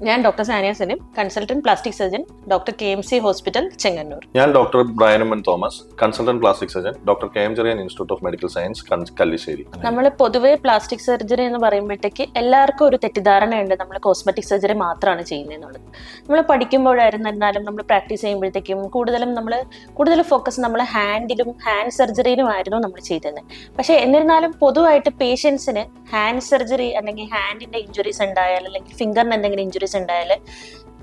ഞാൻ doctor Sania Salim, consultant plastic surgeon, doctor KMC hospital, Chengannur. ഞാൻ doctor Brian Thomas, consultant plastic surgeon, doctor KM Cherian institute of medical science, Kallissery. നമ്മൾ പൊതുവെ plastic surgery എന്ന് പറയുമ്പോഴത്തേക്ക് എല്ലാവർക്കും ഒരു തെറ്റിദ്ധാരണയുണ്ട്, നമ്മൾ കോസ്മെറ്റിക് സർജറി മാത്രമാണ് ചെയ്യുന്നതെന്നുള്ളത്. നമ്മൾ പഠിക്കുമ്പോഴായിരുന്നാലും നമ്മൾ പ്രാക്ടീസ് ചെയ്യുമ്പോഴത്തേക്കും കൂടുതൽ ഫോക്കസ് നമ്മൾ ഹാൻഡിലും ഹാൻഡ് സർജറിയിലുമായിരുന്നു നമ്മൾ ചെയ്തിരുന്നത്. പക്ഷേ എന്നിരുന്നാലും പൊതുവായിട്ട് പേഷ്യൻസിന് ഹാൻഡ് സർജറി അല്ലെങ്കിൽ ഹാൻഡിന്റെ ഇഞ്ചുറീസ് ഉണ്ടായാൽ അല്ലെങ്കിൽ ഫിംഗറിന് എന്തെങ്കിലും ഇഞ്ചുറീസ് ഉണ്ടായാൽ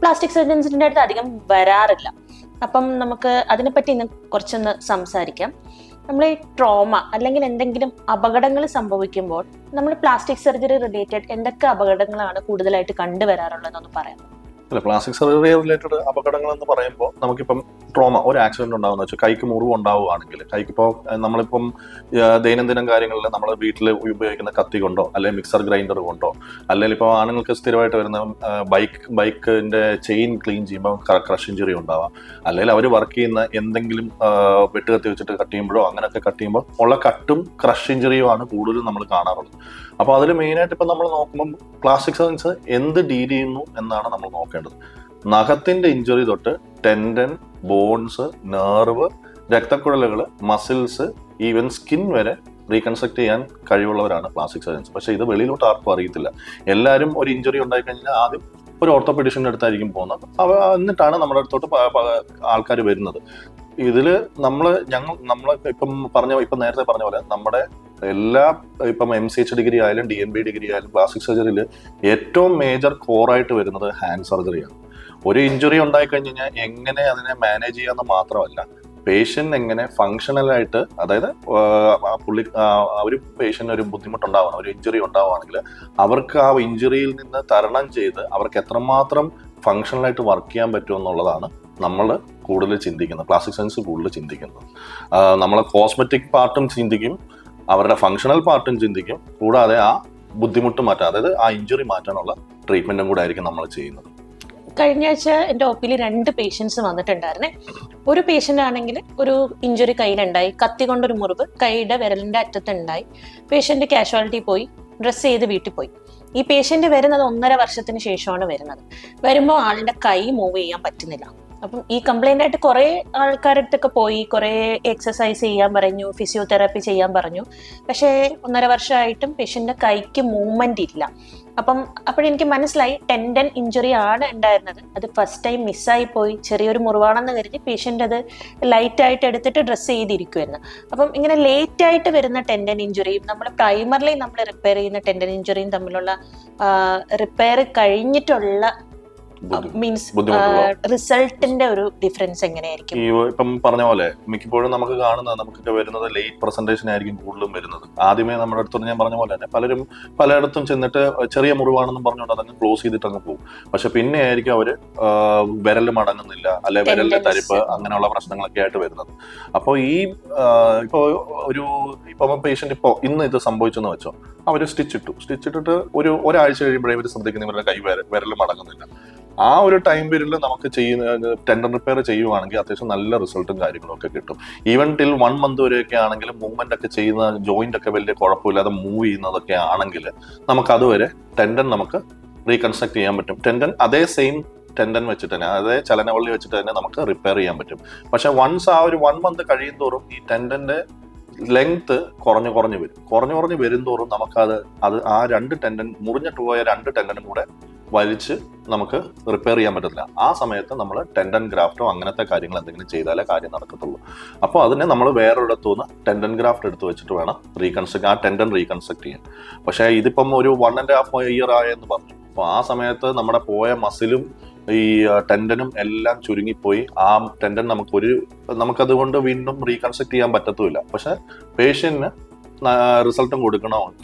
പ്ലാസ്റ്റിക് സർജൻസിന്റെ അടുത്ത് അധികം വരാറില്ല. അപ്പം നമുക്ക് അതിനെപ്പറ്റി ഇന്ന് കുറച്ചൊന്ന് സംസാരിക്കാം. നമ്മൾ ഈ ട്രോമ അല്ലെങ്കിൽ എന്തെങ്കിലും അപകടങ്ങൾ സംഭവിക്കുമ്പോൾ നമ്മൾ പ്ലാസ്റ്റിക് സർജറി റിലേറ്റഡ് എന്തൊക്കെ അപകടങ്ങളാണ് കൂടുതലായിട്ട് കണ്ടുവരാറുള്ളതെന്നൊന്ന് പറയാം. അല്ല, പ്ലാസ്റ്റിക് സർജറി റിലേറ്റഡ് അപകടങ്ങൾ എന്ന് പറയുമ്പോൾ നമുക്കിപ്പം ട്രോമ, ഒരു ആക്സിഡന്റ് ഉണ്ടാകുന്ന വെച്ചാൽ കൈക്ക് മുറിവ് ഉണ്ടാവുകയാണെങ്കിൽ, കൈക്കിപ്പോൾ നമ്മളിപ്പം ദൈനംദിന കാര്യങ്ങളിൽ നമ്മൾ വീട്ടിൽ ഉപയോഗിക്കുന്ന കത്തി കൊണ്ടോ അല്ലെങ്കിൽ മിക്സർ ഗ്രൈൻഡർ കൊണ്ടോ, അല്ലെങ്കിൽ ഇപ്പോൾ ആണുങ്ങൾക്ക് സ്ഥിരമായിട്ട് വരുന്ന ബൈക്കിന്റെ ചെയിൻ ക്ലീൻ ചെയ്യുമ്പോൾ ക്രഷ് ഇഞ്ചുറി ഉണ്ടാവാം, അല്ലെങ്കിൽ അവർ വർക്ക് ചെയ്യുന്ന എന്തെങ്കിലും വെട്ടുകത്തി വെച്ചിട്ട് കട്ട് ചെയ്യുമ്പോഴോ അങ്ങനെയൊക്കെ കട്ട് ചെയ്യുമ്പോൾ ഉള്ള കട്ടും ക്രഷ് ഇഞ്ചുറിയുമാണ് കൂടുതലും നമ്മൾ കാണാറുള്ളത്. അപ്പോൾ അതിൽ മെയിനായിട്ട് ഇപ്പം നമ്മൾ നോക്കുമ്പം പ്ലാസ്റ്റിക് സർജൻസ് എന്ത് ഡീൽ ചെയ്യുന്നു എന്നാണ് നമ്മൾ നോക്കേണ്ടത്. നഖത്തിന്റെ ഇഞ്ചുറി തൊട്ട് ടെൻഡൻ, ബോൺസ്, നെർവ്, രക്തക്കുഴലുകൾ, മസിൽസ്, ഈവൻ സ്കിൻ വരെ റീകൺസ്ട്രക്ട് ചെയ്യാൻ കഴിവുള്ളവരാണ് പ്ലാസ്റ്റിക് സർജൻസ്. പക്ഷേ ഇത് വെളിയിലോട്ട് ആർക്കും അറിയത്തില്ല. എല്ലാവരും ഒരു ഇഞ്ചുറി ഉണ്ടായി കഴിഞ്ഞാൽ ആദ്യം ഒരു ഓർത്തോപെഡിഷൻ്റെ അടുത്തായിരിക്കും പോകുന്നത്. എന്നിട്ടാണ് നമ്മുടെ അടുത്തോട്ട് ആൾക്കാർ വരുന്നത്. ഇതില് നമ്മൾ ഇപ്പം നേരത്തെ പറഞ്ഞ പോലെ നമ്മുടെ എല്ലാ ഇപ്പം MCH ഡിഗ്രി ആയാലും DNB ഡിഗ്രി ആയാലും പ്ലാസ്റ്റിക് സർജറിയിൽ ഏറ്റവും മേജർ കോറായിട്ട് വരുന്നത് ഹാൻഡ് സർജറിയാണ്. ഒരു ഇഞ്ചുറി ഉണ്ടായി കഴിഞ്ഞ് കഴിഞ്ഞാൽ എങ്ങനെ അതിനെ മാനേജ് ചെയ്യാമെന്ന് മാത്രമല്ല, പേഷ്യന്റ് എങ്ങനെ ഫങ്ഷണലായിട്ട്, അതായത് ഒരു പേഷ്യന്റ് ഒരു ബുദ്ധിമുട്ടുണ്ടാവണം, ഒരു ഇഞ്ചുറി ഉണ്ടാവുകയാണെങ്കിൽ അവർക്ക് ആ ഇഞ്ചുറിയിൽ നിന്ന് തരണം ചെയ്ത് അവർക്ക് എത്രമാത്രം ഫങ്ഷണലായിട്ട് വർക്ക് ചെയ്യാൻ പറ്റും എന്നുള്ളതാണ് നമ്മൾ കൂടുതൽ ചിന്തിക്കുന്നത്, പ്ലാസ്റ്റിക് സർജൻസ് കൂടുതൽ ചിന്തിക്കുന്നത്. നമ്മൾ കോസ്മെറ്റിക് പാർട്ടും ചിന്തിക്കും, അവരുടെ ഫങ്ഷണൽ പാർട്ടും ചിന്തിക്കും, കൂടാതെ ആ ബുദ്ധിമുട്ട് മാറ്റാൻ, അതായത് ആ ഇഞ്ചുറി മാറ്റാനുള്ള ട്രീറ്റ്മെന്റും കൂടെ ആയിരിക്കും നമ്മൾ ചെയ്യുന്നത്. കഴിഞ്ഞ ആഴ്ച എൻ്റെ OP-ൽ 2 പേഷ്യൻസ് വന്നിട്ടുണ്ടായിരുന്നേ. ഒരു പേഷ്യൻ്റ് ആണെങ്കിൽ ഒരു ഇഞ്ചുറി കയ്യിലുണ്ടായി, കത്തി കൊണ്ടൊരു മുറിവ് കൈയുടെ വിരലിൻ്റെ അറ്റത്തുണ്ടായി. പേഷ്യൻ്റ് കാഷ്വാലിറ്റി പോയി, ഡ്രസ്സ് ചെയ്ത് വീട്ടിൽ പോയി. ഈ പേഷ്യൻ്റ് വരുന്നത് 1.5 വർഷത്തിന് ശേഷമാണ് വരുന്നത്. വരുമ്പോൾ ആളിൻ്റെ കൈ മൂവ് ചെയ്യാൻ പറ്റുന്നില്ല. അപ്പം ഈ കംപ്ലൈൻ്റ് ആയിട്ട് കുറേ ആൾക്കാരടുത്തൊക്കെ പോയി, കുറേ എക്സസൈസ് ചെയ്യാൻ പറഞ്ഞു, ഫിസിയോതെറാപ്പി ചെയ്യാൻ പറഞ്ഞു. പക്ഷേ 1.5 വർഷമായിട്ടും പേഷ്യൻ്റെ കൈക്ക് മൂവ്മെൻ്റ് ഇല്ല. അപ്പോഴെനിക്ക് മനസ്സിലായി ടെൻഡൻ ഇഞ്ചുറി ആണ് ഉണ്ടായിരുന്നത്. അത് ഫസ്റ്റ് ടൈം മിസ്സായി പോയി, ചെറിയൊരു മുറിവാണെന്ന് കരുതി പേഷ്യൻ്റ് അത് ലൈറ്റായിട്ട് എടുത്തിട്ട് ഡ്രസ്സ് ചെയ്തിരിക്കുമായിരുന്നു. അപ്പം ഇങ്ങനെ ലേറ്റായിട്ട് വരുന്ന ടെൻഡൻ ഇഞ്ചുറിയും നമ്മൾ പ്രൈമറിലി നമ്മൾ റിപ്പയർ ചെയ്യുന്ന ടെൻഡൻ ഇഞ്ചുറിയും തമ്മിലുള്ള റിപ്പയർ കഴിഞ്ഞിട്ടുള്ള മീൻസ് റിസൾട്ടിന്റെ ഒരു ഡിഫറൻസ് എങ്ങനെയായിരിക്കും? ഇപ്പം പറഞ്ഞ പോലെ മിക്കപ്പോഴും നമുക്ക് കാണുന്നത്, നമുക്കൊക്കെ വരുന്നത് ലേറ്റ് പ്രസന്റേഷൻ ആയിരിക്കും കൂടുതലും വരുന്നത്. ആദ്യമേ നമ്മുടെ അടുത്ത് ഞാൻ പറഞ്ഞ പോലെ തന്നെ പലയിടത്തും ചെന്നിട്ട് ചെറിയ മുറിവാണെന്നും പറഞ്ഞുകൊണ്ട് അതങ്ങ് ക്ലോസ് ചെയ്തിട്ട് അങ്ങ് പോകും. പക്ഷെ പിന്നെ ആയിരിക്കും അവര് വിരൽ മടങ്ങുന്നില്ല, അല്ലെ വിരലിന്റെ തരിപ്പ്, അങ്ങനെയുള്ള പ്രശ്നങ്ങളൊക്കെ ആയിട്ട് വരുന്നത്. അപ്പോൾ ഇപ്പൊ പേഷ്യന്റ് ഇന്ന് ഇത് സംഭവിച്ചെന്ന് വെച്ചോ, അവര് സ്റ്റിച്ചിട്ടിട്ട് ഒരാഴ്ച കഴിയുമ്പോഴേ ഇവർ ശ്രദ്ധിക്കുന്ന ഇവരുടെ കൈ വിരൽ മടങ്ങുന്നില്ല. ആ ഒരു ടൈം പീരീഡിൽ നമുക്ക് ടെൻഡൻ റിപ്പയർ ചെയ്യുവാണെങ്കിൽ അത്യാവശ്യം നല്ല റിസൾട്ടും കാര്യങ്ങളും ഒക്കെ കിട്ടും. ഈവൻ ടിൽ 1 month വരെയൊക്കെ ആണെങ്കിൽ മൂവ്മെന്റ് ഒക്കെ ചെയ്യുന്ന ജോയിന്റ് ഒക്കെ വലിയ കുഴപ്പമില്ലാതെ മൂവ് ചെയ്യുന്നതൊക്കെ ആണെങ്കിൽ നമുക്ക് അതുവരെ ടെൻഡൻ നമുക്ക് റീകൺസ്ട്രക്ട് ചെയ്യാൻ പറ്റും. ടെൻഡൻ അതേ സെയിം ടെൻഡൻ വെച്ചിട്ട് തന്നെ, അതേ ചലനവള്ളി വെച്ചിട്ട് തന്നെ നമുക്ക് റിപ്പയർ ചെയ്യാൻ പറ്റും. പക്ഷെ വൺസ് ആ ഒരു 1 month കഴിയും തോറും ഈ ടെൻഡന്റെ ലെങ്ത് കുറഞ്ഞു വരും തോറും നമുക്കത് ആ 2 ടെൻഡൻ മുറിഞ്ഞിട്ട് പോയ 2 ടെൻഡനും കൂടെ വലിച്ച് നമുക്ക് റിപ്പയർ ചെയ്യാൻ പറ്റത്തില്ല. ആ സമയത്ത് നമ്മൾ ടെൻഡൻ ഗ്രാഫ്റ്റോ അങ്ങനത്തെ കാര്യങ്ങൾ എന്തെങ്കിലും ചെയ്താലേ കാര്യം നടക്കത്തുള്ളൂ. അപ്പോൾ അതിനെ നമ്മൾ വേറൊരിടത്തുനിന്ന് ടെൻഡൻ ഗ്രാഫ്റ്റ് എടുത്ത് വെച്ചിട്ട് വേണം ആ ടെൻഡൻ റീകൺസ്ട്രക്ട് ചെയ്യാൻ. പക്ഷേ ഇതിപ്പം ഒരു 1.5 year ആയെന്ന് പറഞ്ഞു. അപ്പോൾ ആ സമയത്ത് നമ്മുടെ പോയ മസിലും ഈ ടെൻഡനും എല്ലാം ചുരുങ്ങിപ്പോയി. ആ ടെൻഡൻ നമുക്കതുകൊണ്ട് വീണ്ടും റീകൺസ്ട്രക്ട് ചെയ്യാൻ പറ്റത്തുമില്ല. പക്ഷെ പേഷ്യന്റിന് റിസൾട്ടും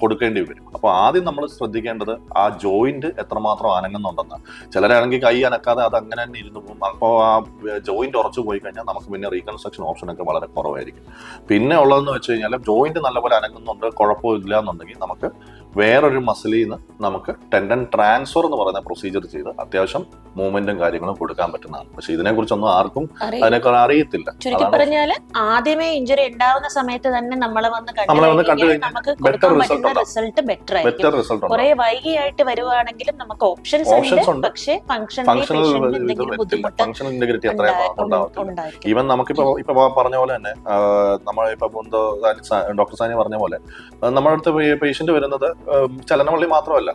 കൊടുക്കേണ്ടി വരും. അപ്പോൾ ആദ്യം നമ്മൾ ശ്രദ്ധിക്കേണ്ടത് ആ ജോയിന്റ് എത്രമാത്രം അനങ്ങുന്നുണ്ടെന്ന്. ചിലരാണെങ്കിൽ കൈ അനക്കാതെ അത് അങ്ങനെ തന്നെ ഇരുന്ന് പോകും. അപ്പോൾ ആ ജോയിന്റ് ഉറച്ചു പോയി കഴിഞ്ഞാൽ നമുക്ക് പിന്നെ റീകൺസ്ട്രക്ഷൻ ഓപ്ഷനൊക്കെ വളരെ കുറവായിരിക്കും. പിന്നെ ഉള്ളതെന്ന് വെച്ച് കഴിഞ്ഞാൽ ജോയിന്റ് നല്ലപോലെ അനങ്ങുന്നുണ്ട്, കുഴപ്പമില്ല എന്നുണ്ടെങ്കിൽ നമുക്ക് വേറൊരു മസിലിൽ നിന്ന് നമുക്ക് ടെൻഡൻ ട്രാൻസ്ഫർ എന്ന് പറയുന്ന പ്രൊസീജിയർ ചെയ്ത് അത്യാവശ്യം മൂവ്മെന്റും കാര്യങ്ങളും കൊടുക്കാൻ പറ്റുന്നതാണ്. പക്ഷെ ഇതിനെക്കുറിച്ചൊന്നും ആർക്കും അതിനേക്കാൾ അറിയത്തില്ല. ചുരുക്കി പറഞ്ഞാൽ ആദ്യമേ ഇഞ്ചുറി ഉണ്ടാവുന്ന സമയത്ത് തന്നെ നമ്മളെ വന്ന് കണ്ടു നമുക്ക് കൊടുക്കാൻ പറ്റുന്ന റിസൾട്ട് ബെറ്റർ ആയിരിക്കും. കുറെ വൈകിയായിട്ട് വരുവാണെങ്കിലും നമുക്ക് ഓപ്ഷൻസ് ഉണ്ട്, പക്ഷേ ഫങ്ഷണൽ ഇന്റഗ്രിറ്റി അത്രയും ഉണ്ടാവത്തില്ല. ഈവൻ നമുക്കിപ്പോ പറഞ്ഞ പോലെ തന്നെ നമ്മളിപ്പോ ഡോക്ടർ സാനി പറഞ്ഞ പോലെ നമ്മുടെ അടുത്ത് പേഷ്യന്റ് വരുന്നത് ചലനവള്ളി മാത്രമല്ല,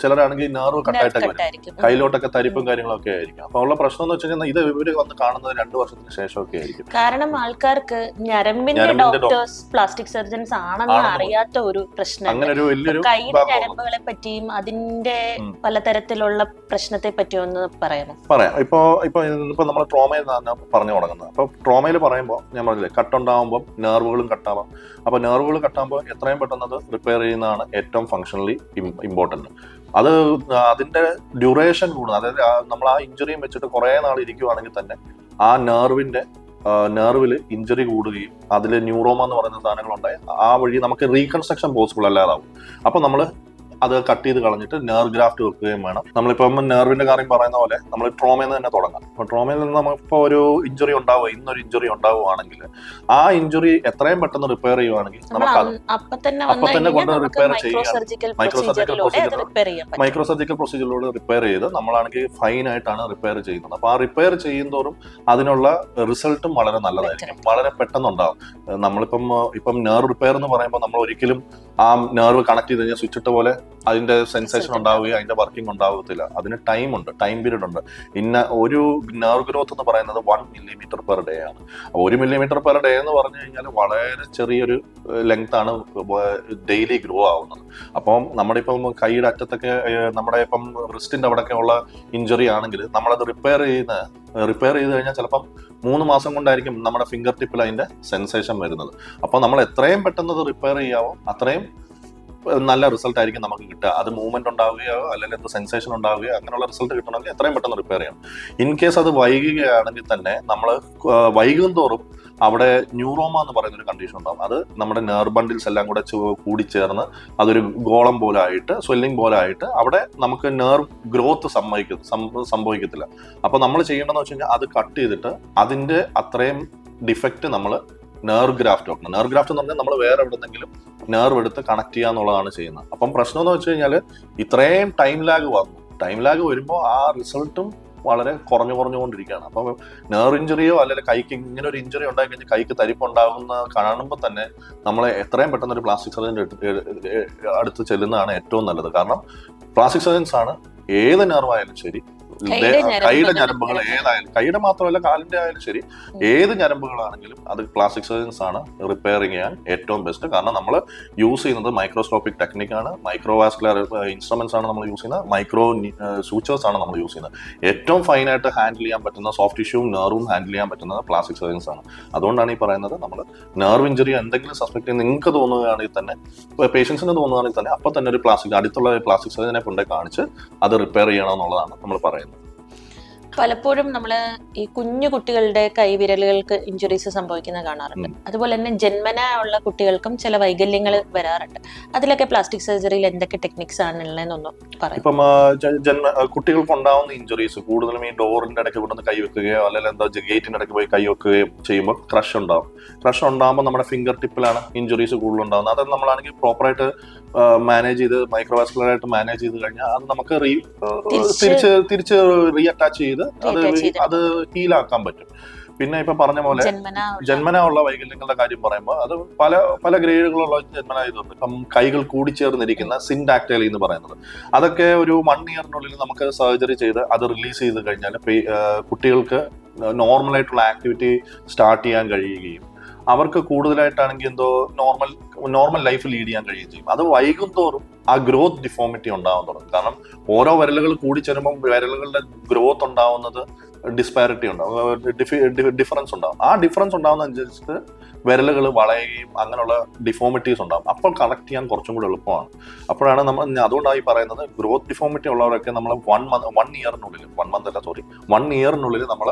ചിലരാണെങ്കിൽ നെർവ് കട്ടായിട്ടൊക്കെ വരും, കയ്യിലോട്ടൊക്കെ തരിപ്പും കാര്യങ്ങളൊക്കെ ആയിരിക്കും. അപ്പൊ ഉള്ള പ്രശ്നം എന്ന് വെച്ച് കഴിഞ്ഞാൽ ഇത് ഇവര് വന്ന് കാണുന്നത് 2 വർഷത്തിന് ശേഷമൊക്കെ ആയിരിക്കും. കാരണം ആൾക്കാർക്ക് ഞരമ്പിന്റെ ഡോക്ടേഴ്സ് പ്ലാസ്റ്റിക് സർജൻസ് ആണെന്ന് അറിയാത്ത ഒരു പ്രശ്നം, അങ്ങനെ ഒരു വലിയൊരു കൈയുടെ ഞരമ്പുകളെ പറ്റിയും അതിന്റെ പലതരത്തിലുള്ള പ്രശ്നത്തെ പറ്റിയും ഒന്ന് പറയാം. ഇപ്പൊ നമ്മൾ ട്രോമയിൽ പറഞ്ഞു തുടങ്ങുന്നത്. അപ്പൊ ട്രോമയിൽ പറയുമ്പോൾ ഞാൻ പറഞ്ഞില്ലേ, കട്ടുണ്ടാവുമ്പോൾ നെർവുകളും കട്ടാവാം. അപ്പൊ നെർവുകൾ കട്ടാകുമ്പോൾ എത്രയും പെട്ടെന്ന് അത് റിപ്പയർ ചെയ്യുന്നതാണ് ഏറ്റവും ഫങ്ഷണലി ഇമ്പോർട്ടന്റ്. അത് അതിന്റെ ഡ്യൂറേഷൻ കൂടുന്നത്, അതായത് നമ്മൾ ആ ഇഞ്ചുറിയും വെച്ചിട്ട് കുറെ നാൾ ഇരിക്കുവാണെങ്കിൽ തന്നെ ആ നെർവിൽ ഇഞ്ചുറി കൂടുകയും അതിൽ ന്യൂറോമ എന്ന് പറയുന്ന സാധനങ്ങളുണ്ടായി ആ വഴി നമുക്ക് റീകൺസ്ട്രക്ഷൻ പോസിബിൾ അല്ലാതാവും. അപ്പൊ നമ്മൾ അത് കട്ട് ചെയ്ത് കളഞ്ഞിട്ട് നെർവ് ഗ്രാഫ്റ്റ് വെക്കുകയും വേണം. നമ്മളിപ്പം നെർവിന്റെ കാര്യം പറയുന്ന പോലെ നമ്മൾ ട്രോമയിൽ നിന്ന് തന്നെ തുടങ്ങാം. അപ്പൊ ട്രോമയിൽ നിന്ന് നമുക്കിപ്പോൾ ഒരു ഇഞ്ചുറി ഉണ്ടാവുക, ഇന്നൊരു ഇഞ്ചുറി ഉണ്ടാവുകയാണെങ്കിൽ ആ ഇഞ്ചുറി എത്രയും പെട്ടെന്ന് റിപ്പയർ ചെയ്യുവാണെങ്കിൽ നമുക്ക് അപ്പൊ തന്നെ കൊണ്ട് റിപ്പയർ ചെയ്യാം. മൈക്രോ സർജിക്കൽ പ്രൊസീജിയറിലൂടെ റിപ്പയർ ചെയ്ത് നമ്മളാണെങ്കിൽ ഫൈൻ ആയിട്ടാണ് റിപ്പയർ ചെയ്യുന്നത്. അപ്പൊ ആ റിപ്പയർ ചെയ്യുന്നതോറും അതിനുള്ള റിസൾട്ടും വളരെ നല്ലതായിരിക്കും, വളരെ പെട്ടെന്ന് ഉണ്ടാവും. നമ്മളിപ്പം നെർവ് റിപ്പയർ എന്ന് പറയുമ്പോൾ നമ്മൾ ഒരിക്കലും ആ നെർവ് കണക്ട് ചെയ്ത് കഴിഞ്ഞാൽ സ്വിച്ച് ഇട്ട പോലെ അതിന്റെ സെൻസേഷൻ ഉണ്ടാവുകയും അതിന്റെ വർക്കിംഗ് ഉണ്ടാവത്തില്ല. അതിന് ടൈം പീരീഡ് ഉണ്ട്. ഒരു നെർവ് ഗ്രോത്ത് എന്ന് പറയുന്നത് 1 millimeter per day ആണ്. 1 millimeter per day എന്ന് പറഞ്ഞു കഴിഞ്ഞാൽ വളരെ ചെറിയൊരു ലെങ്ത് ആണ് ഡെയിലി ഗ്രോ ആവുന്നത്. അപ്പം നമ്മുടെ ഇപ്പം കൈയുടെ അറ്റത്തൊക്കെ നമ്മുടെ ഇപ്പം റിസ്റ്റിന്റെ അവിടെയൊക്കെ ഉള്ള ഇഞ്ചുറി ആണെങ്കിൽ നമ്മളത് റിപ്പയർ ചെയ്ത് കഴിഞ്ഞാൽ ചിലപ്പം 3 മാസം കൊണ്ടായിരിക്കും നമ്മുടെ ഫിംഗർ ടിപ്പിൽ അതിന്റെ സെൻസേഷൻ വരുന്നത്. അപ്പൊ നമ്മൾ എത്രയും പെട്ടെന്ന് അത് റിപ്പയർ ചെയ്യാവോ അത്രയും നല്ല റിസൾട്ട് ആയിരിക്കും നമുക്ക് കിട്ടുക. അത് മൂവ്മെന്റ് ഉണ്ടാവുകയോ അല്ലെങ്കിൽ എന്ത് സെൻസേഷൻ ഉണ്ടാവുകയോ അങ്ങനെയുള്ള റിസൾട്ട് കിട്ടണമെങ്കിൽ എത്രയും പെട്ടെന്ന് റിപ്പയർ ചെയ്യണം. ഇൻ കേസ് അത് വൈകുകയാണെങ്കിൽ തന്നെ നമ്മൾ വൈകും തോറും അവിടെ ന്യൂറോമ എന്ന് പറയുന്ന ഒരു കണ്ടീഷൻ ഉണ്ടാവും. അത് നമ്മുടെ നെർവ് ബണ്ടിൽസ് എല്ലാം കൂടെ കൂടിച്ചേർന്ന് അതൊരു ഗോളം പോലെ ആയിട്ട്, സ്വെല്ലിംഗ് പോലെ ആയിട്ട് അവിടെ നമുക്ക് നെർവ് ഗ്രോത്ത് സംഭവിക്കത്തില്ല. അപ്പൊ നമ്മൾ ചെയ്യേണ്ടതെന്ന് വെച്ച് കഴിഞ്ഞാൽ അത് കട്ട് ചെയ്തിട്ട് അതിന്റെ അത്രയും ഡിഫക്റ്റ് നമ്മൾ നെർവ് ഗ്രാഫ്റ്റ് വെക്കണം. നെർവ് ഗ്രാഫ്റ്റ് എന്ന് പറഞ്ഞാൽ നമ്മൾ വേറെ എവിടെന്നെങ്കിലും നെർവ് എടുത്ത് കണക്ട് ചെയ്യുക എന്നുള്ളതാണ് ചെയ്യുന്നത്. അപ്പം പ്രശ്നം എന്ന് വെച്ച് കഴിഞ്ഞാൽ ഇത്രയും ടൈം ലാഗ് വരുമ്പോൾ ആ റിസൾട്ടും വളരെ കുറഞ്ഞുകൊണ്ടിരിക്കുകയാണ്. അപ്പം നെർവ് ഇഞ്ചുറിയോ അല്ലെങ്കിൽ കൈക്ക് ഇങ്ങനെ ഒരു ഇഞ്ചുറി ഉണ്ടായി കഴിഞ്ഞാൽ കൈക്ക് തരിപ്പ് ഉണ്ടാകുന്ന കാണുമ്പോൾ തന്നെ നമ്മളെ എത്രയും പെട്ടെന്ന് ഒരു പ്ലാസ്റ്റിക് സർജന്റെ അടുത്ത് ചെല്ലുന്നതാണ് ഏറ്റവും നല്ലത്. കാരണം പ്ലാസ്റ്റിക് സർജൻസ് ആണ് ഏത് നെർവായാലും ശരി, കൈയുടെ ഞരമ്പുകൾ ഏതായാലും, കൈയുടെ മാത്രമല്ല കാലിന്റെ ആയാലും ശരി, ഏത് ഞരമ്പുകളാണെങ്കിലും അത് പ്ലാസ്റ്റിക് സർജൻസ് ആണ് റിപ്പയറിങ് ചെയ്യാൻ ഏറ്റവും ബെസ്റ്റ്. കാരണം നമ്മൾ യൂസ് ചെയ്യുന്നത് മൈക്രോസ്കോപ്പിക് ടെക്നിക്കാണ്, മൈക്രോവാസ്കുലർ ഇൻസ്ട്രുമെന്റ്സ് ആണ് നമ്മൾ യൂസ് ചെയ്യുന്നത്, മൈക്രോ സൂച്ചേഴ്സ് ആണ് നമ്മൾ യൂസ് ചെയ്യുന്നത്. ഏറ്റവും ഫൈനായിട്ട് ഹാൻഡിൽ ചെയ്യാൻ പറ്റുന്ന സോഫ്റ്റ് ടിഷ്യൂവും നെർവും ഹാൻഡിൽ ചെയ്യാൻ പറ്റുന്നത് പ്ലാസ്റ്റിക് സർജൻസ് ആണ്. അതുകൊണ്ടാണ് ഈ പറയുന്നത്, നമ്മൾ നെർവ് ഇഞ്ചുറി എന്തെങ്കിലും സസ്പെക്ട് ചെയ്യുന്ന നിങ്ങൾക്ക് തോന്നുകയാണെങ്കിൽ തന്നെ, പേഷ്യൻസിന് തോന്നുകയാണെങ്കിൽ തന്നെ അപ്പോൾ തന്നെ ഒരു അടുത്തുള്ള പ്ലാസ്റ്റിക് സർജനെ കൊണ്ടേ കാണിച്ച് അത് റിപ്പയർ ചെയ്യണമെന്നുള്ളതാണ് നമ്മൾ പറയുന്നത്. പലപ്പോഴും നമ്മൾ ഈ കുഞ്ഞു കുട്ടികളുടെ കൈവിരലുകൾക്ക് ഇഞ്ചുറീസ് സംഭവിക്കുന്നത് കാണാറുണ്ട്. അതുപോലെ തന്നെ ജന്മന ഉള്ള കുട്ടികൾക്കും ചില വൈകല്യങ്ങൾ വരാറുണ്ട്. അതിലൊക്കെ പ്ലാസ്റ്റിക് സർജറിയിൽ എന്തൊക്കെ ടെക്നിക്സ് ആണ് ഉള്ളതെന്നൊന്നും പറയാം. ഇപ്പം കുട്ടികൾക്ക് ഉണ്ടാവുന്ന ഇഞ്ചുറീസ് കൂടുതലും ഈ ഡോറിന്റെ ഇടയ്ക്ക് കൊണ്ടുവന്ന് കൈവെക്കുകയോ അല്ലെങ്കിൽ എന്താ ഗേറ്റിന്റെ ഇടയ്ക്ക് പോയി കൈവെക്കുകയോ ചെയ്യുമ്പോൾ ക്രഷ് ഉണ്ടാകുമ്പോൾ നമ്മുടെ ഫിംഗർ ടിപ്പിലാണ് ഇഞ്ചുറീസ് കൂടുതൽ ഉണ്ടാകുന്നത്. അത് നമ്മളാണെങ്കിൽ പ്രോപ്പറായിട്ട് മാനേജ് ചെയ്ത് മൈക്രോവാസ്കുലറായിട്ട് മാനേജ് ചെയ്ത് കഴിഞ്ഞാൽ അത് നമുക്ക് തിരിച്ച് റീഅറ്റാച്ച് ചെയ്ത് അത് ഹീലാക്കാൻ പറ്റും. പിന്നെ ഇപ്പൊ പറഞ്ഞ പോലെ ജന്മന ഉള്ള വൈകല്യങ്ങളുടെ കാര്യം പറയുമ്പോൾ അത് പല ഗ്രേഡുകളുള്ള ജന്മന ഇതുണ്ട്. ഇപ്പം കൈകൾ കൂടിച്ചേർന്നിരിക്കുന്ന സിൻഡാക്ടൈൽ എന്ന് പറയുന്നത്, അതൊക്കെ ഒരു 1 ഇയറിനുള്ളിൽ നമുക്ക് സർജറി ചെയ്ത് അത് റിലീസ് ചെയ്ത് കഴിഞ്ഞാൽ കുട്ടികൾക്ക് നോർമലായിട്ടുള്ള ആക്ടിവിറ്റി സ്റ്റാർട്ട് ചെയ്യാൻ കഴിയുകയും അവർക്ക് കൂടുതലായിട്ടാണെങ്കിൽ എന്തോ നോർമൽ ലൈഫ് ലീഡ് ചെയ്യാൻ കഴിയുകയും ചെയ്യും. അത് വൈകും തോറും ആ ഗ്രോത്ത് ഡിഫോമിറ്റി ഉണ്ടാവാൻ തുടങ്ങും. കാരണം ഓരോ വിരലുകൾ കൂടിച്ചേരുമ്പോൾ വിരലുകളുടെ ഗ്രോത്ത് ഉണ്ടാവുന്നത് ഡിസ്പാരിറ്റി ഉണ്ടാവും, ഡിഫറൻസ് ഉണ്ടാവും. ആ ഡിഫറൻസ് ഉണ്ടാവുന്നതനുസരിച്ച് വിരലുകൾ വളയുകയും അങ്ങനെയുള്ള ഡിഫോമിറ്റീസ് ഉണ്ടാവും. അപ്പോൾ കറക്റ്റ് ചെയ്യാൻ കുറച്ചും കൂടി എളുപ്പമാണ്. അപ്പോഴാണ് അതുകൊണ്ടായി പറയുന്നത് ഗ്രോത്ത് ഡിഫോമിറ്റി ഉള്ളവരൊക്കെ നമ്മൾ 1 ഇയറിനുള്ളിൽ നമ്മൾ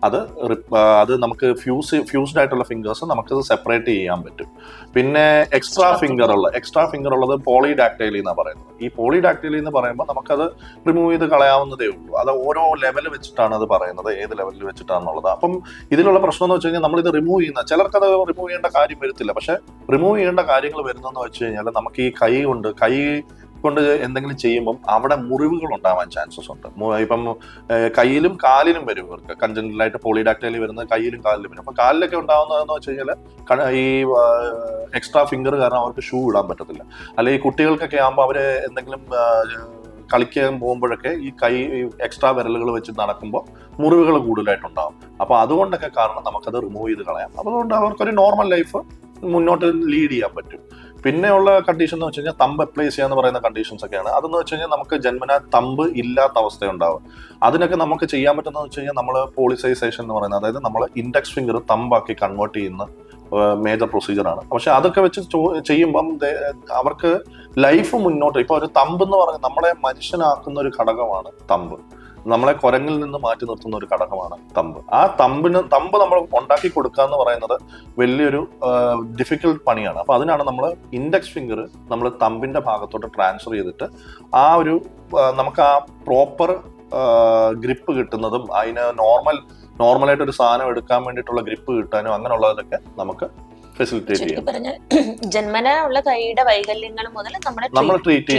അത് നമുക്ക് ഫ്യൂസ്ഡ് ആയിട്ടുള്ള ഫിംഗേഴ്സ് നമുക്ക് സെപ്പറേറ്റ് ചെയ്യാൻ പറ്റും. പിന്നെ എക്സ്ട്രാ ഫിംഗർ ഉള്ളത് പോളിഡാക്ടൈലി എന്നാണ് പറയുന്നത്. ഈ പോളിഡാക്ടൈലി എന്ന് പറയുമ്പോൾ നമുക്കത് റിമൂവ് ചെയ്ത് കളയാവുന്നതേ ഉള്ളൂ. അത് ഓരോ ലെവൽ വെച്ചിട്ടാണ് അത് പറയുന്നത്, ഏത് ലെവലിൽ വെച്ചിട്ടാണെന്നുള്ളത്. അപ്പം ഇതിലുള്ള പ്രശ്നം എന്ന് വെച്ച് കഴിഞ്ഞാൽ നമ്മളിത് റിമൂവ് ചെയ്യുന്ന ചിലർക്കത് റിമൂവ് ചെയ്യേണ്ട കാര്യം വരത്തില്ല. പക്ഷെ റിമൂവ് ചെയ്യേണ്ട കാര്യങ്ങൾ വരുന്നതെന്ന് വെച്ച് കഴിഞ്ഞാൽ നമുക്ക് ഈ കൈ കൊണ്ട് എന്തെങ്കിലും ചെയ്യുമ്പം അവിടെ മുറിവുകൾ ഉണ്ടാവാൻ ചാൻസസ് ഉണ്ട്. ഇപ്പം കയ്യിലും കാലിലും വരും ഇവർക്ക് കൺജന്റലായിട്ട് പോളിഡാക്ടൈലി വരുന്നത് കയ്യിലും കാലിലും വരും. അപ്പൊ കാലിലൊക്കെ ഉണ്ടാവുന്നതെന്ന് വെച്ച് കഴിഞ്ഞാൽ ഈ എക്സ്ട്രാ ഫിംഗർ കാരണം അവർക്ക് ഷൂ ഇടാൻ പറ്റത്തില്ല. അല്ലെങ്കിൽ കുട്ടികൾക്കൊക്കെ ആകുമ്പോൾ അവര് എന്തെങ്കിലും കളിക്കാൻ പോകുമ്പോഴൊക്കെ ഈ എക്സ്ട്രാ വിരലുകൾ വെച്ച് നടക്കുമ്പോൾ മുറിവുകൾ കൂടുതലായിട്ടുണ്ടാവും. അപ്പൊ അതുകൊണ്ടൊക്കെ കാരണം നമുക്കത് റിമൂവ് ചെയ്ത് കളയാം. അതുകൊണ്ട് അവർക്കൊരു നോർമൽ ലൈഫ് മുന്നോട്ട് ലീഡ് ചെയ്യാൻ പറ്റും. പിന്നെയുള്ള കണ്ടീഷൻ എന്ന് വെച്ച് കഴിഞ്ഞാൽ തമ്പ് അപ്ലൈ ചെയ്യാന്ന് പറയുന്ന കണ്ടീഷൻസ് ഒക്കെയാണ്. അതെന്ന് വെച്ച് കഴിഞ്ഞാൽ നമുക്ക് ജന്മനാ തമ്പ് ഇല്ലാത്ത അവസ്ഥയുണ്ടാവും. അതിനൊക്കെ നമുക്ക് ചെയ്യാൻ പറ്റുന്നത് വെച്ച് കഴിഞ്ഞാൽ നമ്മൾ പോളിസൈസേഷൻ എന്ന് പറയുന്നത്, അതായത് നമ്മൾ ഇൻഡെക്സ് ഫിംഗർ തമ്പാക്കി കൺവേർട്ട് ചെയ്യുന്ന മേജർ പ്രൊസീജിയറാണ്. പക്ഷെ അതൊക്കെ വെച്ച് ചെയ്യുമ്പം അവർക്ക് ലൈഫ് മുന്നോട്ട്, ഇപ്പൊ ഒരു തമ്പ് എന്ന് പറഞ്ഞാൽ നമ്മളെ മനുഷ്യനാക്കുന്ന ഒരു ഘടകമാണ് തമ്പ്. നമ്മളെ കുരങ്ങിൽ നിന്ന് മാറ്റി നിർത്തുന്ന ഒരു ഘടകമാണ് തമ്പ്. ആ തമ്പ് നമ്മൾ ഉണ്ടാക്കി കൊടുക്കുക എന്ന് പറയുന്നത് വലിയൊരു ഡിഫിക്കൽട്ട് പണിയാണ്. അപ്പൊ അതിനാണ് നമ്മൾ ഇൻഡെക്സ് ഫിംഗർ നമ്മൾ തമ്പിന്റെ ഭാഗത്തോട്ട് ട്രാൻസ്ഫർ ചെയ്തിട്ട് ആ ഒരു നമുക്ക് ആ പ്രോപ്പർ ഗ്രിപ്പ് കിട്ടുന്നതും അതിന് നോർമലായിട്ട് ഒരു സാധനം എടുക്കാൻ വേണ്ടിയിട്ടുള്ള ഗ്രിപ്പ് കിട്ടാനും അങ്ങനെയുള്ളതൊക്കെ നമുക്ക് ഫെസിലിറ്റേറ്റ് ചെയ്യാം. ജന്മന ഉള്ള കൈയുടെ വൈകല്യങ്ങൾ മുതൽ നമ്മൾ ട്രീറ്റ്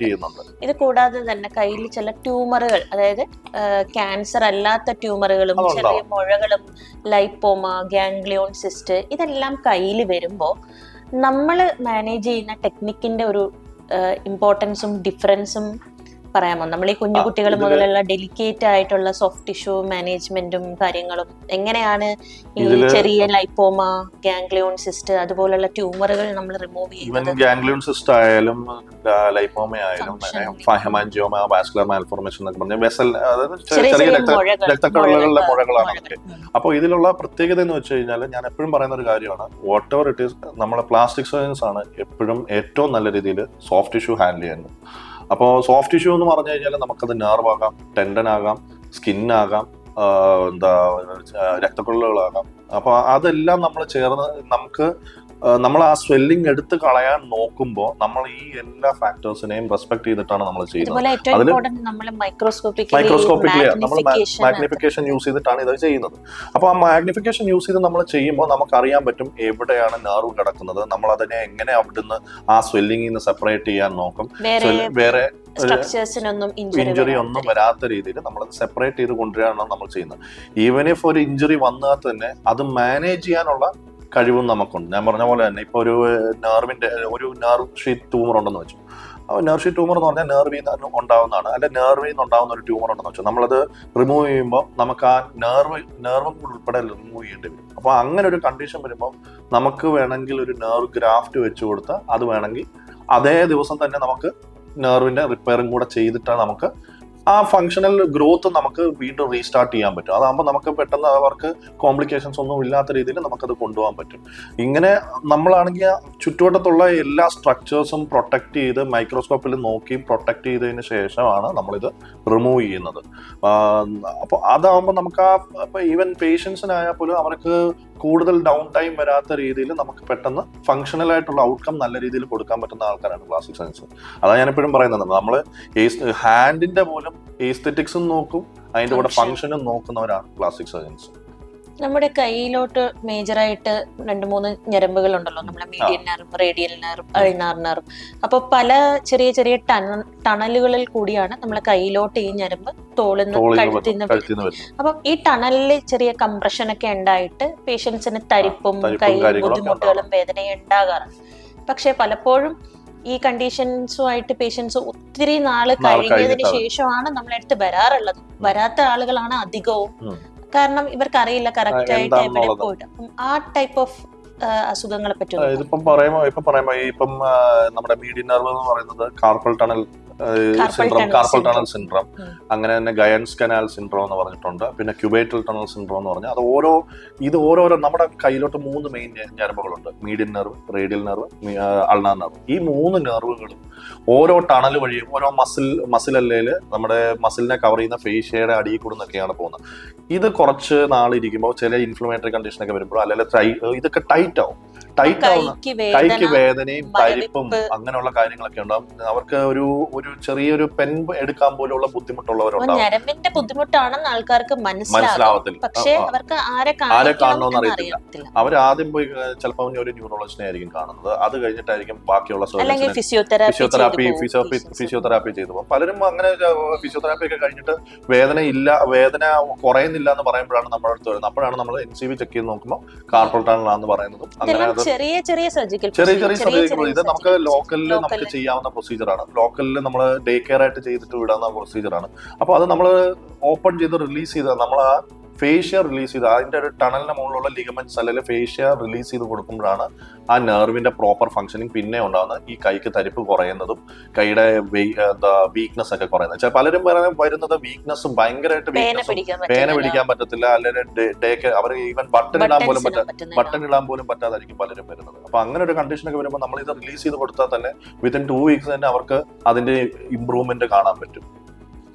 ചെയ്യുന്നുണ്ട്. ഇത് കൂടാതെ തന്നെ കയ്യിൽ ചില ട്യൂമറുകൾ, അതായത് ക്യാൻസർ അല്ലാത്ത ട്യൂമറുകളും ചെറിയ മുഴകളും ലൈപ്പോമ, ഗാംഗ്ലിയോൺ സിസ്റ്റ്, ഇതെല്ലാം കയ്യിൽ വരുമ്പോൾ നമ്മൾ മാനേജ് ചെയ്യുന്ന ടെക്നിക്കിന്റെ ഒരു ഇമ്പോർട്ടൻസും ഡിഫറൻസും പറയാമോ? നമ്മൾ ഈ കുഞ്ഞു കുട്ടികൾ മുതലുള്ള ഡെലിക്കേറ്റ് ആയിട്ടുള്ള സോഫ്റ്റ് ടിഷ്യൂ മാനേജ്മെന്റും കാര്യങ്ങളും എങ്ങനെയാണ് ഈ ചെറിയ ലൈപ്പോമ, ഗാംഗ്ലിയോൺ സിസ്റ്റ് അതുപോലുള്ള ട്യൂമറുകൾ നമ്മൾ റിമൂവ് ചെയ്യുന്നത്? ഗാംഗ്ലിയോൺ സിസ്റ്റ് ആയാലും ലൈപ്പോമ ആയാലും ഹെമാൻജിയോമ, വാസ്കുലർ മാൽഫോർമേഷൻ എന്നൊക്കെ പറഞ്ഞ വെസൽ, അതായത് ചെറിയ രക്തക്കുഴലുകളിലെ മുഴകളാണ്. അപ്പോൾ ഇതിലുള്ള പ്രത്യേകത എന്ന് വെച്ച് കഴിഞ്ഞാൽ ഞാൻ എപ്പോഴും പറയുന്ന ഒരു കാര്യമാണ്, വാട്ട് എവർ ഇറ്റ് ഈസ് നമ്മളെ പ്ലാസ്റ്റിക് സർജൻസ് ആണ് എപ്പോഴും ഏറ്റവും നല്ല രീതിയിൽ സോഫ്റ്റ് ടിഷ്യൂ ഹാൻഡിൽ ചെയ്യുന്നത്. അപ്പോൾ സോഫ്റ്റ് ടിഷ്യൂ എന്ന് പറഞ്ഞു കഴിഞ്ഞാൽ നമുക്കത് നെർവ് ആകാം, ടെൻഡൻ ആകാം, സ്കിന്നാകാം, രക്തക്കുഴലുകളാകാം. അപ്പോൾ അതെല്ലാം നമ്മൾ ചേർന്ന് നമ്മൾ ആ സ്വെല്ലിംഗ് എടുത്ത് കളയാൻ നോക്കുമ്പോൾ നമ്മൾ ഈ എല്ലാ ഫാക്ടേഴ്സിനെയും റെസ്പെക്ട് ചെയ്തിട്ടാണ് നമ്മൾ ചെയ്യുന്നത്. മൈക്രോസ്കോപ്പിക്കലി നമ്മൾ മാഗ്നിഫിക്കേഷൻ യൂസ് ചെയ്തിട്ടാണ് ഇത് ചെയ്യുന്നത്. അപ്പോൾ ആ മാഗ്നിഫിക്കേഷൻ യൂസ് ചെയ്ത് നമ്മൾ ചെയ്യുമ്പോൾ നമുക്കറിയാൻ പറ്റും എവിടെയാണ് നെർവ് കിടക്കുന്നത്. നമ്മൾ അതിനെ എങ്ങനെ അവിടുന്ന് ആ സ്വെല്ലിംഗിൽ നിന്ന് സെപ്പറേറ്റ് ചെയ്യാൻ നോക്കും. വേറെ ഇഞ്ചുറി ഒന്നും വരാത്ത രീതിയിൽ നമ്മൾ സെപ്പറേറ്റ് ചെയ്ത് കൊണ്ടുവരികയാണ് നമ്മൾ ചെയ്യുന്നത്. ഈവൻ ഇഫ് ഒരു ഇഞ്ചുറി വന്നാൽ തന്നെ അത് മാനേജ് ചെയ്യാനുള്ള കഴിവും നമുക്കുണ്ട്. ഞാൻ പറഞ്ഞ പോലെ തന്നെ ഇപ്പൊ ഒരു നെർവ് ഷീറ്റ് ട്യൂമർ ഉണ്ടെന്ന് വെച്ചു. നെർവ് ഷീറ്റ് ട്യൂമർ എന്ന് പറഞ്ഞാൽ നെർവിൽ നിന്ന് ഉണ്ടാവുന്നതാണ്, അല്ലെ നെർവിൽ നിന്ന് ഉണ്ടാവുന്ന ഒരു ട്യൂമർ ഉണ്ടെന്ന് വെച്ചാൽ നമ്മളത് റിമൂവ് ചെയ്യുമ്പോൾ നമുക്ക് ആ നെർവ് ഉൾപ്പെടെ റിമൂവ് ചെയ്യേണ്ടി വരും. അപ്പോൾ അങ്ങനെ ഒരു കണ്ടീഷൻ വരുമ്പോൾ നമുക്ക് വേണമെങ്കിൽ ഒരു നെർവ് ഗ്രാഫ്റ്റ് വെച്ച് കൊടുത്താൽ അത് വേണമെങ്കിൽ അതേ ദിവസം തന്നെ നമുക്ക് നെർവിന്റെ റിപ്പയറും കൂടെ ചെയ്തിട്ടാണ് നമുക്ക് ആ ഫങ്ഷണൽ ഗ്രോത്ത് നമുക്ക് വീണ്ടും റീസ്റ്റാർട്ട് ചെയ്യാൻ പറ്റും. അതാകുമ്പോൾ നമുക്ക് പെട്ടെന്ന് അവർക്ക് കോംപ്ലിക്കേഷൻസ് ഒന്നും ഇല്ലാത്ത രീതിയിൽ നമുക്കത് കൊണ്ടുപോകാൻ പറ്റും. ഇങ്ങനെ നമ്മളാണെങ്കിൽ ചുറ്റുവട്ടത്തുള്ള എല്ലാ സ്ട്രക്ചേഴ്സും പ്രൊട്ടക്ട് ചെയ്ത് മൈക്രോസ്കോപ്പിൽ നോക്കി പ്രൊട്ടക്ട് ചെയ്തതിന് ശേഷമാണ് നമ്മളിത് റിമൂവ് ചെയ്യുന്നത്. അപ്പോൾ അതാകുമ്പോൾ നമുക്ക് ഈവൻ പേഷ്യൻസിനായാൽ പോലും അവർക്ക് കൂടുതൽ ഡൗൺ ടൈം വരാത്ത രീതിയിൽ നമുക്ക് പെട്ടെന്ന് ഫങ്ഷണൽ ആയിട്ടുള്ള ഔട്ട്കം നല്ല രീതിയിൽ കൊടുക്കാൻ പറ്റുന്ന ആൾക്കാരാണ് പ്ലാസ്റ്റിക് സർജൻസ്. അതാണ് ഞാൻ എപ്പോഴും പറയുന്നത്. നമ്മൾ ഹാൻഡിന്റെ പോലും എസ്തെറ്റിക്സും നോക്കും, അതിന്റെ കൂടെ ഫങ്ഷനും നോക്കുന്നവരാണ് പ്ലാസ്റ്റിക് സർജൻസ്. നമ്മുടെ കൈയിലോട്ട് മേജറായിട്ട് 2-3 ഞരമ്പുകൾ ഉണ്ടല്ലോ, നമ്മുടെ median nerve, radial nerve, ulnar nerve. അപ്പോൾ പല ചെറിയ ചെറിയ ടണലുകളിൽ കൂടിയാണ് നമ്മളെ കൈയിലോട്ട് ഈ ഞരമ്പ് തോളുന്ന കഴുത്തിന്ന് വരുന്നത്. അപ്പം ഈ ടണലിൽ ചെറിയ കംപ്രഷൻ ഒക്കെ ഉണ്ടായിട്ട് പേഷ്യൻസിന് തരിപ്പും കൈ ബുദ്ധിമുട്ടുകളും വേദനയും ഉണ്ടാകാറുണ്ട്. പക്ഷെ പലപ്പോഴും ഈ കണ്ടീഷൻസുമായിട്ട് പേഷ്യൻസ് ഒത്തിരി നാള് കഴിഞ്ഞതിന് ശേഷമാണ് നമ്മളടുത്ത് വരാറുള്ളത്. വരാത്ത ആളുകളാണ് അധികവും. കാരണം ഇവർക്ക് അറിയില്ല കറക്റ്റ് ആയിട്ട് എവിടെ പോയിട്ട്. ആ ടൈപ്പ് ഓഫ് അസുഖങ്ങളെ പറ്റി ഇപ്പം പറയുമ്പോ നമ്മുടെ മീഡിയൻ നെർവ് എന്ന് പറയുന്നത് carpal tunnel syndrome, carpal tunnel syndrome, അങ്ങനെ തന്നെ ഗയൻസ് കനാൽ സിൻഡ്രോം എന്ന് പറഞ്ഞിട്ടുണ്ട്. പിന്നെ ക്യൂബേറ്റൽ ടണൽ സിൻഡ്രോം എന്ന് പറഞ്ഞാൽ അത് ഓരോരോ നമ്മുടെ കയ്യിലോട്ട് 3 മെയിൻ ഞരമ്പുകളുണ്ട്: median nerve, radial nerve, ulnar nerve. ഈ 3 നെർവുകളും ഓരോ ടണൽ വഴിയും ഓരോ മസിലല്ലേല് നമ്മുടെ മസിലിനെ കവർ ചെയ്യുന്ന ഫേഷ്യയുടെ അടിയിൽ കൂടെ നിന്നൊക്കെയാണ് പോകുന്നത്. ഇത് കുറച്ച് നാളിരിക്കുമ്പോൾ ചില ഇൻഫ്ലമേറ്ററി കണ്ടീഷനൊക്കെ വരുമ്പോൾ അല്ലെങ്കിൽ ഇതൊക്കെ ടൈറ്റ് ആവും. കൈക്ക് വേദനയും തരിപ്പും അങ്ങനെയുള്ള കാര്യങ്ങളൊക്കെ ഉണ്ടാവും. അവർക്ക് ഒരു ചെറിയൊരു പെൻ എടുക്കാൻ പോലുള്ള ബുദ്ധിമുട്ടുള്ളവരുണ്ടാവും. ഞരമ്പിന്റെ ബുദ്ധിമുട്ടാണെന്ന് ആൾക്കാർക്ക് മനസ്സിലാവത്തില്ല, പക്ഷേ അവർക്ക് ആരെ കാണണമെന്ന് അറിയത്തില്ല. അവർ ആദ്യം പോയി ചിലപ്പോൾ ഒരു ന്യൂറോളജിനെ ആയിരിക്കും കാണുന്നത്. അത് കഴിഞ്ഞിട്ടായിരിക്കും ബാക്കിയുള്ള ഫിസിയോതെറാപ്പി ചെയ്തു പോകും. പലരും അങ്ങനെ ഫിസിയോതെറാപ്പി ഒക്കെ കഴിഞ്ഞിട്ട് വേദന കുറയുന്നില്ല എന്ന് പറയുമ്പോഴാണ് നമ്മുടെ അടുത്ത് വരുന്നത്. അപ്പോഴാണ് നമ്മൾ NCV ചെക്ക് ചെയ്ത് നോക്കുമ്പോൾ കാർപ്പൽ ടണൽ ആണെന്ന് പറയുന്നതും. അങ്ങനെ ചെറിയ സർജിക്കൽ ഇത് നമുക്ക് ലോക്കലിൽ നമുക്ക് ചെയ്യാവുന്ന പ്രൊസീജിയറാണ്. ലോക്കലിൽ നമ്മൾ ഡേ കെയർ ആയിട്ട് ചെയ്തിട്ട് വിടാവുന്ന പ്രൊസീജിയറാണ്. അപ്പോൾ അത് നമ്മൾ ഓപ്പൺ ചെയ്ത് റിലീസ് ചെയ്ത് നമ്മൾ ആ ഫേഷ്യ റിലീസ് ചെയ്ത് അതിന്റെ ഒരു ടണലിന് മുകളിലുള്ള ലിഗമെന്റ്സ് അല്ലെങ്കിൽ ഫേഷ്യ റിലീസ് ചെയ്ത് കൊടുക്കുമ്പോഴാണ് ആ നെർവിന്റെ പ്രോപ്പർ ഫംഗ്ഷനിങ് പിന്നെ ഉണ്ടാകുന്നത്. ഈ കൈക്ക് തരിപ്പ് കുറയുന്നതും കൈയുടെ വീക്ക്നെസ് ഒക്കെ കുറയുന്നത്. പലരും വരുന്നത് വീക്ക്നെസ്സും ഭയങ്കരമായിട്ട് പേന പിടിക്കാൻ പറ്റത്തില്ല, അല്ലെങ്കിൽ അവർ ഈവൻ ബട്ടൺ ഇടാൻ പോലും പറ്റാതായിരിക്കും പലരും വരുന്നത്. അപ്പൊ അങ്ങനെ ഒരു കണ്ടീഷനൊക്കെ വരുമ്പോൾ നമ്മൾ ഇത് റിലീസ് ചെയ്ത് കൊടുത്താൽ തന്നെ വിത്തിൻ 2 വീക്സ് തന്നെ അവർക്ക് അതിന്റെ ഇംപ്രൂവ്മെന്റ് കാണാൻ പറ്റും.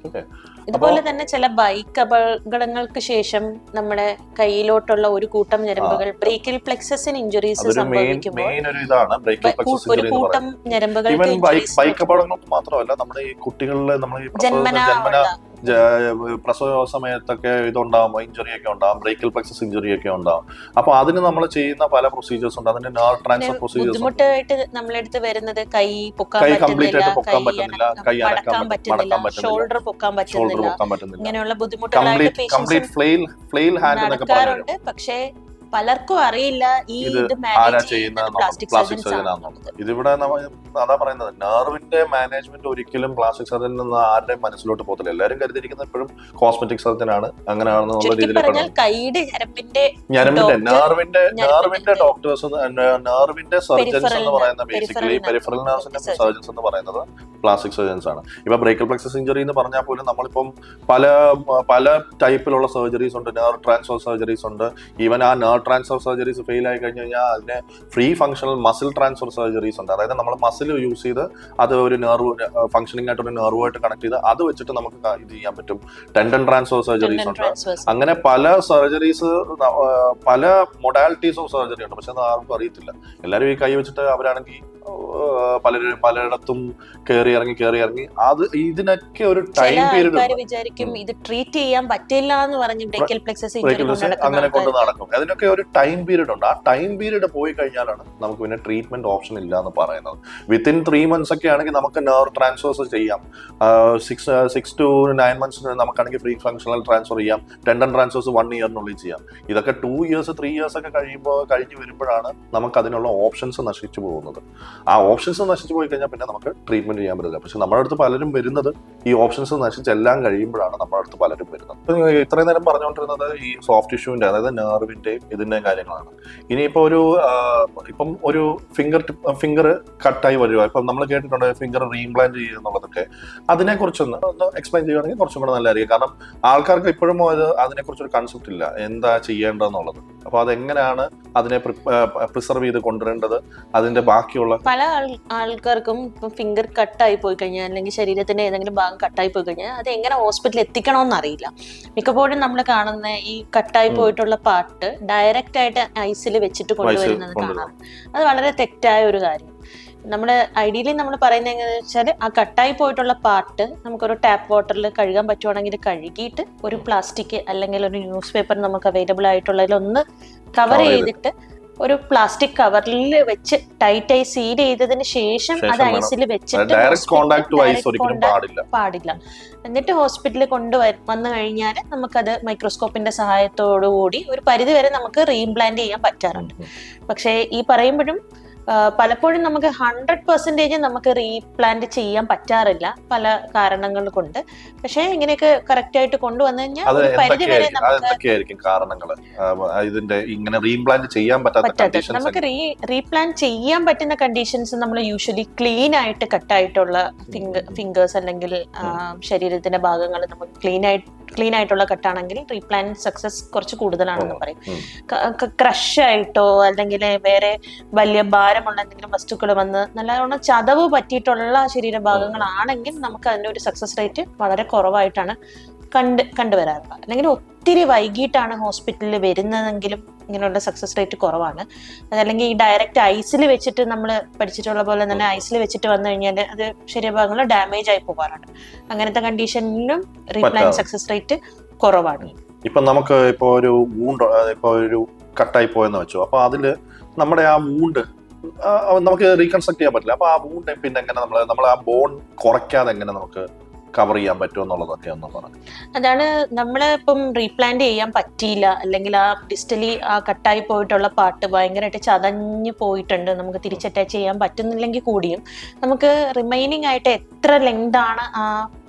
ഇതുപോലെ തന്നെ ചില ബൈക്ക് അപകടങ്ങൾക്ക് ശേഷം നമ്മുടെ കയ്യിലോട്ടുള്ള ഒരു കൂട്ടം ഞരമ്പുകൾ ബ്രേക്കിൽ പ്ലെക്സസിന് ഇഞ്ചുറീസ് സംഭവിക്കുമ്പോൾ ഒരു കൂട്ടം ഞരമ്പുകൾക്ക് ബൈക്ക് അപകടങ്ങൾക്ക് മാത്രമല്ല, നമ്മുടെ ഈ കുട്ടികളിലെ ജന്മനാ പ്രസവ സമയത്തൊക്കെ ഇതുണ്ടാവും, ഇഞ്ചുറി ഒക്കെ ഉണ്ടാവും, ബ്രേക്കിൽ പ്ലെക്സസ് ഇഞ്ചുറി ഒക്കെ ഉണ്ടാവും. അപ്പൊ അതിന് നമ്മൾ ചെയ്യുന്ന പല പ്രൊസീജിയേഴ്സ് ഉണ്ട്. അതിന്റെ നെർവ് ട്രാൻസ്ഫർ പ്രൊസീജിയേഴ്സ്. ബുദ്ധിമുട്ടായിട്ട് നമ്മളെടുത്ത് വരുന്നത് കൈ കംപ്ലീറ്റ് ആയിട്ട് പൊക്കാൻ പറ്റുന്നില്ല, കൈ അടക്കാൻ പറ്റുന്നില്ല, ഷോൾഡർ പൊക്കാൻ പറ്റുന്നില്ല, ഇങ്ങനെയുള്ള കംപ്ലീറ്റ് ഫ്ലെയിൽ ഹാൻഡ് എന്നൊക്കെ പറയാറുണ്ട്. പക്ഷേ പലർക്കും അറിയില്ല ഈ ഇത് ആരാ ചെയ്യുന്ന പ്ലാസ്റ്റിക് സർജൻ ആണെന്നുള്ളത്. ഇതിവിടെ അതാ പറയുന്നത്, നെർവിന്റെ മാനേജ്മെന്റ് ഒരിക്കലും പ്ലാസ്റ്റിക് സർജനിൽ നിന്ന് ആരുടെയും മനസ്സിലോട്ട് പോകത്തില്ല. എല്ലാവരും കരുതിയിരിക്കുന്നത് എപ്പോഴും കോസ്മെറ്റിക് സർജൻ ആണ്, അങ്ങനെയാണെന്നുള്ള രീതിയിൽ നെർവിന്റെ ഡോക്ടേഴ്സ്, നെർവിന്റെ സർജൻസ് എന്ന് പറയുന്ന ബേസിക്കലി പെരിഫറൽ നെർവ്സിന്റെ സർജൻസ് എന്ന് പറയുന്നത് പ്ലാസ്റ്റിക് സർജൻസ് ആണ്. ഇപ്പൊ ബ്രേക്കിൽ പ്ലെക്സസ് ഇഞ്ചുറി എന്ന് പറഞ്ഞാൽ പോലും നമ്മളിപ്പം പല ടൈപ്പിലുള്ള സർജറീസ് ഉണ്ട്. നെർവ് ട്രാൻസ്ഫർ സർജറീസ് ഉണ്ട്. ഈവൻ ആ നെർവ് ട്രാൻസ്ഫർ സർജറീസ് ഫെയിൽ ആയി കഴിഞ്ഞ് കഴിഞ്ഞാൽ അതിന് free functional muscle transfer surgeries ഉണ്ട്. അതായത് നമ്മൾ മസിൽ യൂസ് ചെയ്ത് അത് ഒരു നെർവ് ഫംഗ്ഷനിങ് ആയിട്ട് ഒരു നെർവുമായിട്ട് കണക്ട് ചെയ്ത് അത് വെച്ചിട്ട് നമുക്ക് ഇത് ചെയ്യാൻ പറ്റും. ടെൻഡൻ ട്രാൻസ്ഫർ സർജറീസ് ഉണ്ട്. അങ്ങനെ പല സർജറീസ്, പല മൊഡാലിറ്റീസ് ഓഫ് സർജറി ഉണ്ട്. പക്ഷെ അത് ആർക്കും അറിയത്തില്ല. എല്ലാവരും ഈ കൈ വെച്ചിട്ട് അവരാണെങ്കിൽ പലയിടത്തും കയറി ഇറങ്ങി അത് ഇതിനൊക്കെ ഒരു ടൈം പീരീഡ് വിചാരിക്കും ഇത് ട്രീറ്റ് ചെയ്യാൻ പറ്റില്ല എന്ന് പറഞ്ഞ് അങ്ങനെ കൊണ്ട് നടക്കും. അതിനൊക്കെ ഒരു ടൈം പീരീഡ് ഉണ്ട്. ആ ടൈം പീരീഡ് പോയി കഴിഞ്ഞാലാണ് നമുക്ക് പിന്നെ ട്രീറ്റ്മെന്റ് ഓപ്ഷൻ ഇല്ല എന്ന് പറയുന്നത്. വിത്തിൻ 3 months ഒക്കെ ആണെങ്കിൽ നമുക്ക് നെർവ് ട്രാൻസ്ഫേഴ്സ് ചെയ്യാം. 6 to 9 months നമുക്കാണെങ്കിൽ ഫ്രീ ഫങ്ഷണൽ ട്രാൻസ്ഫർ ചെയ്യാം. ടെൻഡൻ ട്രാൻസ്ഫേഴ്സ് 1 yearനുള്ളിൽ ചെയ്യാം. ഇതൊക്കെ 2 years 3 years ഒക്കെ കഴിഞ്ഞ് വരുമ്പോഴാണ് നമുക്ക് അതിനുള്ള ഓപ്ഷൻസ് നശിച്ചു പോകുന്നത്. ആ ഓപ്ഷൻസ് നശിച്ചു പോയി കഴിഞ്ഞാൽ പിന്നെ നമുക്ക് ട്രീറ്റ്മെന്റ് ചെയ്യാൻ പറ്റില്ല. പക്ഷെ നമ്മുടെ അടുത്ത് പലരും വരുന്നത് ഈ ഓപ്ഷൻസ് നശിച്ചെല്ലാം കഴിയുമ്പോഴാണ് നമ്മുടെ അടുത്ത് പലരും വരുന്നത്. ഇത്രയും നേരം പറഞ്ഞുകൊണ്ടിരുന്നത് ഈ സോഫ്റ്റ് ടിഷ്യൂവിന്റെ, അതായത് നെർവിന്റെയും ഇതിന്റെയും കാര്യങ്ങളാണ്. ഇനിയിപ്പോ ഒരു ഫിംഗർ കട്ടായി വരിക, ഇപ്പം നമ്മൾ കേട്ടിട്ടുണ്ട് ഫിംഗർ റീഇംപ്ലാന്റ് ചെയ്യുക എന്നുള്ളതൊക്കെ. അതിനെക്കുറിച്ചൊന്ന് എക്സ്പ്ലെയിൻ ചെയ്യുകയാണെങ്കിൽ കുറച്ചും കൂടെ നല്ലതായിരിക്കും. കാരണം ആൾക്കാർക്ക് ഇപ്പോഴും അതിനെക്കുറിച്ചൊരു കൺസെപ്റ്റ് ഇല്ല, എന്താ ചെയ്യേണ്ടതെന്നുള്ളത്. അപ്പൊ അതെങ്ങനെയാണ് അതിനെ പ്രിസർവ് ചെയ്ത് കൊണ്ടുവരേണ്ടത്, അതിന്റെ ബാക്കിയുള്ള പല ആൾക്കാർക്കും ഫിംഗർ കട്ടായി പോയി കഴിഞ്ഞാൽ അല്ലെങ്കിൽ ശരീരത്തിന്റെ ഏതെങ്കിലും ഭാഗം കട്ടായി പോയി കഴിഞ്ഞാൽ അത് എങ്ങനെ ഹോസ്പിറ്റലിൽ എത്തിക്കണമെന്ന് അറിയില്ല. മിക്കപ്പോഴും നമ്മൾ കാണുന്ന ഈ കട്ടായി പോയിട്ടുള്ള പാർട്ട് ഡയറക്റ്റ് ആയിട്ട് ഐസിൽ വെച്ചിട്ട് കൊണ്ടുവരുന്നത് കാണാം. അത് വളരെ തെറ്റായ ഒരു കാര്യം. നമ്മുടെ ഐഡിയലി നമ്മൾ പറയുന്നത് എങ്ങനെയാണെന്ന് വെച്ചാൽ ആ കട്ടായി പോയിട്ടുള്ള പാർട്ട് നമുക്കൊരു ടാപ്പ് വാട്ടറിൽ കഴുകാൻ പറ്റുവാണെങ്കിൽ കഴുകിയിട്ട് ഒരു പ്ലാസ്റ്റിക് അല്ലെങ്കിൽ ഒരു ന്യൂസ് പേപ്പർ നമുക്ക് അവൈലബിൾ ആയിട്ടുള്ളതിലൊന്ന് കവർ ചെയ്തിട്ട് ഒരു പ്ലാസ്റ്റിക് കവറിൽ വെച്ച് ടൈറ്റായി സീൽ ചെയ്തതിന് ശേഷം അത് ഐസിൽ വെച്ചിട്ട് പാടില്ല. എന്നിട്ട് ഹോസ്പിറ്റലിൽ വന്നു കഴിഞ്ഞാൽ നമുക്കത് മൈക്രോസ്കോപ്പിന്റെ സഹായത്തോടുകൂടി ഒരു പരിധി വരെ നമുക്ക് റീഇംപ്ലാന്റ് ചെയ്യാൻ പറ്റാറുണ്ട്. പക്ഷേ ഈ പറയുമ്പോഴും പലപ്പോഴും നമുക്ക് 100% നമുക്ക് റീപ്ലാന്റ് ചെയ്യാൻ പറ്റാറില്ല പല കാരണങ്ങൾ കൊണ്ട്. പക്ഷേ ഇങ്ങനെയൊക്കെ കറക്റ്റ് ആയിട്ട് കൊണ്ടുവന്നു കഴിഞ്ഞാൽ ഒരു പരിധി വരെ എന്തൊക്കെയായിരിക്കും കാരണങ്ങൾ ഇതിന്റെ ഇങ്ങനെ റീപ്ലാന്റ് ചെയ്യാൻ പറ്റാത്ത? നമുക്ക് റീപ്ലാൻ ചെയ്യാൻ പറ്റുന്ന കണ്ടീഷൻസ് നമ്മൾ യൂഷ്വലി ക്ലീൻ ആയിട്ട് കട്ടായിട്ടുള്ള ഫിംഗേഴ്സ് അല്ലെങ്കിൽ ശരീരത്തിന്റെ ഭാഗങ്ങൾ നമുക്ക് ക്ലീൻ ആയിട്ടുള്ള കട്ടാണെങ്കിൽ റീപ്ലാൻ സക്സസ് കുറച്ച് കൂടുതലാണെന്ന് പറയും. ക്രഷ് ആയിട്ടോ അല്ലെങ്കിൽ വേറെ വലിയ ഭാരമുള്ള എന്തെങ്കിലും വസ്തുക്കൾ വന്ന് നല്ലവണ്ണം ചതവ് പറ്റിയിട്ടുള്ള ശരീരഭാഗങ്ങളാണെങ്കിൽ നമുക്ക് അതിന്റെ ഒരു സക്സസ് റേറ്റ് വളരെ കുറവായിട്ടാണ് കണ്ടുവരാറുള്ളത്. അല്ലെങ്കിൽ ഒത്തിരി വൈകിട്ടാണ് ഹോസ്പിറ്റലിൽ വരുന്നതെങ്കിലും ഇങ്ങനെയുള്ള സക്സസ് റേറ്റ് കുറവാണ്. അതല്ലെങ്കിൽ ഈ ഡയറക്റ്റ് ഐസിൽ വെച്ചിട്ട് നമ്മൾ പഠിച്ചിട്ടുള്ള പോലെ തന്നെ ഐസിൽ വെച്ചിട്ട് വന്നു കഴിഞ്ഞാൽ അത് ശരീരഭാഗങ്ങൾ ഡാമേജ് ആയി പോകാറുണ്ട്. അങ്ങനത്തെ കണ്ടീഷനിലും റീപ്ലാൻ സക്സസ് റേറ്റ് കുറവാണ്. ഇപ്പൊ നമുക്ക് ഇപ്പൊ ഒരു വൂണ്ട് ഇപ്പൊ ഒരു കട്ടായി പോയെന്ന് വെച്ചു, അപ്പൊ അതില് നമ്മുടെ ആ വൂണ്ട് നമുക്ക് റീകൺസ്ട്രക്ട് ചെയ്യാൻ പറ്റില്ല. അപ്പൊ ആ വൂണ്ട് പിന്നെ എങ്ങനെ നമ്മൾ ആ ബോൺ കുറയ്ക്കാതെ എങ്ങനെ നമുക്ക് കവർ ചെയ്യാൻ പറ്റുമോ എന്നുള്ളതൊക്കെ ഒന്ന് പറഞ്ഞു. അതാണ് നമ്മള് ഇപ്പം റീപ്ലാന്റ് ചെയ്യാൻ പറ്റിയില്ല, അല്ലെങ്കിൽ ആ ഡിസ്റ്റലി ആ കട്ടായി പോയിട്ടുള്ള പാർട്ട് ഭയങ്കരമായിട്ട് ചതഞ്ഞു പോയിട്ടുണ്ട്, നമുക്ക് തിരിച്ച് അറ്റാച്ച് ചെയ്യാൻ പറ്റുന്നില്ലെങ്കിൽ കൂടിയും നമുക്ക് റിമൈനിങ് ആയിട്ട് എത്ര ലെങ്ത് ആണ് ആ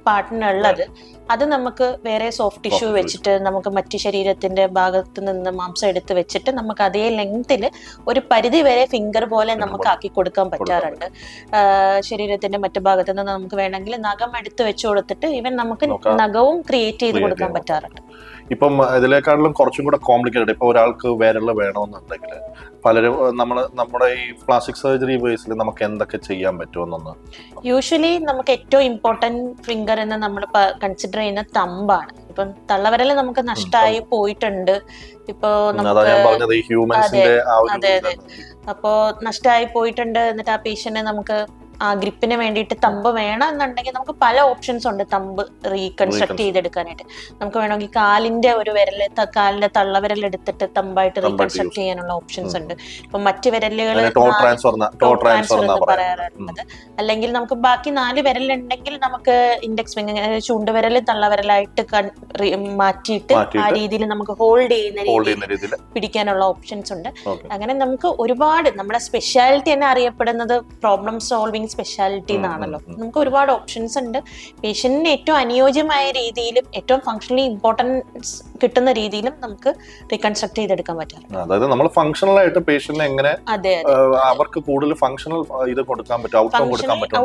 പാർട്ടിനുള്ളത് അത് നമുക്ക് വേറെ സോഫ്റ്റ് ടിഷ്യൂ വെച്ചിട്ട് നമുക്ക് മറ്റു ശരീരത്തിന്റെ ഭാഗത്ത് നിന്ന് മാംസം എടുത്ത് വെച്ചിട്ട് നമുക്ക് അതേ ലെങ്തിൽ ഒരു പരിധി വരെ ഫിംഗർ പോലെ നമുക്ക് ആക്കി കൊടുക്കാൻ പറ്റാറുണ്ട്. ശരീരത്തിന്റെ മറ്റു ഭാഗത്ത് നിന്ന് നമുക്ക് വേണമെങ്കിൽ നഖം എടുത്ത് വെച്ച് കൊടുത്തിട്ട് ഈവൻ നമുക്ക് നഖവും ക്രിയേറ്റ് ചെയ്ത് കൊടുക്കാൻ പറ്റാറുണ്ട്. ഇപ്പം ഇതിലേക്കാളും കുറച്ചും കൂടെ കോംപ്ലിക്കേറ്റഡ്. ഇപ്പൊ ഒരാൾക്ക് വിരൽ വേണമെന്നുണ്ടെങ്കിൽ പലരും നമ്മുടെ ഈ പ്ലാസ്റ്റിക് സർജറി ബേസിൽ നമുക്ക് എന്തൊക്കെ ചെയ്യാൻ പറ്റുമെന്നൊന്ന്. യൂഷ്വലി നമുക്ക് ഏറ്റവും ഇമ്പോർട്ടന്റ് ഫിംഗർ എന്ന് നമ്മൾ കൺസിഡർ ചെയ്യുന്ന തമ്പാണ്. ഇപ്പം തള്ളവിരൽ നമുക്ക് നഷ്ടമായി പോയിട്ടുണ്ട്. ഇപ്പൊ അപ്പോ നഷ്ടമായി പോയിട്ടുണ്ട്, എന്നിട്ട് ആ പേഷ്യന്റ് നമുക്ക് ആ ഗ്രിപ്പിന് വേണ്ടിയിട്ട് തമ്പ് വേണം എന്നുണ്ടെങ്കിൽ നമുക്ക് പല ഓപ്ഷൻസ് ഉണ്ട് തമ്പ് റീകൺസ്ട്രക്ട് ചെയ്തെടുക്കാനായിട്ട്. നമുക്ക് വേണമെങ്കിൽ കാലിന്റെ ഒരു കാലിന്റെ തള്ളവിരൽ എടുത്തിട്ട് തമ്പായിട്ട് റീകൺസ്ട്രക്ട് ചെയ്യാനുള്ള ഓപ്ഷൻസ് ഉണ്ട്. ഇപ്പൊ മറ്റു വിരലുകൾ പറയാറുള്ളത്, അല്ലെങ്കിൽ നമുക്ക് ബാക്കി 4 വിരലുണ്ടെങ്കിൽ നമുക്ക് ഇൻഡെക്സ് ഫിംഗർ ചൂണ്ടുവിരൽ തള്ളവിരലായിട്ട് മാറ്റിയിട്ട് ആ രീതിയിൽ നമുക്ക് ഹോൾഡ് ചെയ്യുന്ന രീതിയിൽ പിടിക്കാനുള്ള ഓപ്ഷൻസ് ഉണ്ട്. അങ്ങനെ നമുക്ക് ഒരുപാട് നമ്മുടെ സ്പെഷ്യാലിറ്റി തന്നെ അറിയപ്പെടുന്നത് പ്രോബ്ലം സോൾവിംഗ് സ്പെഷ്യാലിറ്റി എന്നാണല്ലോ. നമുക്ക് ഒരുപാട് ഓപ്ഷൻസ് ഉണ്ട്. പേഷ്യന്റിന് ഏറ്റവും അനുയോജ്യമായ രീതിയിലും ഏറ്റവും ഫങ്ഷണലി ഇമ്പോർട്ടൻസ് കിട്ടുന്ന രീതിയിലും നമുക്ക് റീകൺസ്ട്രക്ട് ചെയ്തെടുക്കാൻ പറ്റും. അതായത് നമ്മൾ ഫങ്ഷണൽ ആയിട്ട് പേഷ്യന്റിന് എങ്ങനെ അവർക്ക് കൂടുതൽ ഫങ്ഷണൽ ഇത് കൊടുക്കാൻ പറ്റും,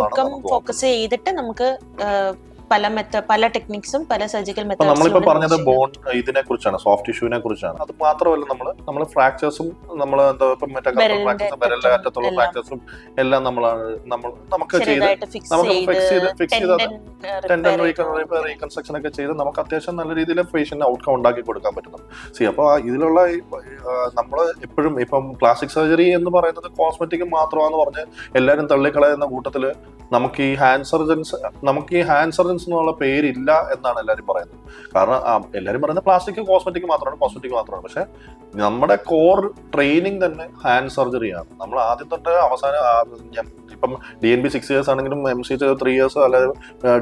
ഔട്ട്കം ഫോക്കസ് ചെയ്തിട്ട് നമുക്ക് പല ടെക്നിക്സും പല സർജിക്കൽ മെത്തേഡ്സും. നമ്മളിപ്പോ പറഞ്ഞത് ബോൺ ഇതിനെ കുറിച്ചാണ്, സോഫ്റ്റ് ടിഷ്യൂവിനെ കുറിച്ചാണ്. അത് മാത്രമല്ല നമ്മൾ ഫ്രാക്ചേഴ്സും നമ്മൾ വിരലിന്റെ അറ്റത്തുള്ള ഫ്രാക്ചേഴ്സും എല്ലാം നമുക്ക് റീകൺസ്ട്രക്ഷൻ ഒക്കെ ചെയ്ത് നമുക്ക് അത്യാവശ്യം നല്ല രീതിയിൽ പേഷ്യന്റ് ഔട്ട്കം ഉണ്ടാക്കി കൊടുക്കാൻ പറ്റുന്നു. അപ്പൊ ഇതിലുള്ള നമ്മൾ എപ്പോഴും ഇപ്പം പ്ലാസ്റ്റിക് സർജറി എന്ന് പറയുന്നത് കോസ്മെറ്റിക് മാത്രമാണെന്ന് പറഞ്ഞ് എല്ലാവരും തള്ളിക്കളയുന്ന കൂട്ടത്തില് നമുക്ക് ഈ ഹാൻഡ് സർജൻസ് എന്നുള്ള പേരില്ല എന്നാണ് എല്ലാവരും പറയുന്നത്. കാരണം എല്ലാവരും പറയുന്നത് പ്ലാസ്റ്റിക് കോസ്മെറ്റിക് മാത്രമാണ്. പക്ഷെ നമ്മുടെ കോർ ട്രെയിനിങ് തന്നെ ഹാൻഡ് സർജറിയാണ്. നമ്മൾ ആദ്യം തൊട്ട് അവസാനം ഇപ്പം DNB 6 years ആണെങ്കിലും MCH 3 years അല്ലെങ്കിൽ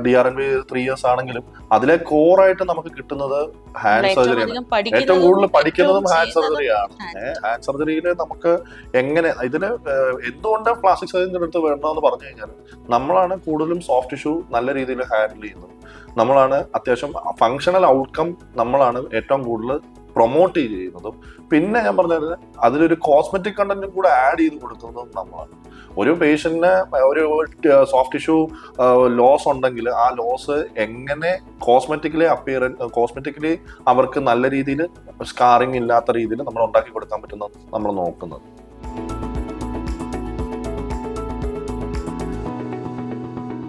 DRNB 3 years ആണെങ്കിലും അതിലെ കോറായിട്ട് നമുക്ക് കിട്ടുന്നത് ഹാൻഡ് സർജറിയാണ്. ഏറ്റവും കൂടുതൽ പഠിക്കുന്നതും ഹാൻഡ് സർജറിയാണ്. ഹാൻഡ് സർജറിയിൽ നമുക്ക് എങ്ങനെ ഇതിന് എന്തുകൊണ്ട് പ്ലാസ്റ്റിക് സർജറിന്റെ അടുത്ത് വേണമെന്ന് പറഞ്ഞു കഴിഞ്ഞാൽ നമ്മളാണ് കൂടുതലും സോഫ്റ്റ് ടിഷ്യൂ നല്ല രീതിയിൽ ഹാൻഡിൽ ചെയ്യുന്നത്. നമ്മളാണ് അത്യാവശ്യം ഫങ്ഷണൽ ഔട്ട്കം നമ്മളാണ് ഏറ്റവും കൂടുതൽ പ്രൊമോട്ട് ചെയ്യുന്നതും. പിന്നെ ഞാൻ പറഞ്ഞത് അതിലൊരു കോസ്മെറ്റിക് കണ്ടന്റും കൂടെ ആഡ് ചെയ്ത് കൊടുക്കുന്നതും നമ്മളാണ്. ഒരു പേഷ്യന്റിന് ഒരു സോഫ്റ്റ് ടിഷ്യൂ ലോസ് ഉണ്ടെങ്കിൽ ആ ലോസ് എങ്ങനെ കോസ്മെറ്റിക്കലി അവർക്ക് നല്ല രീതിയിൽ സ്കാറിങ് ഇല്ലാത്ത രീതിയിൽ നമ്മൾ ഉണ്ടാക്കി കൊടുക്കാൻ പറ്റുന്ന നമ്മൾ നോക്കുന്നത്.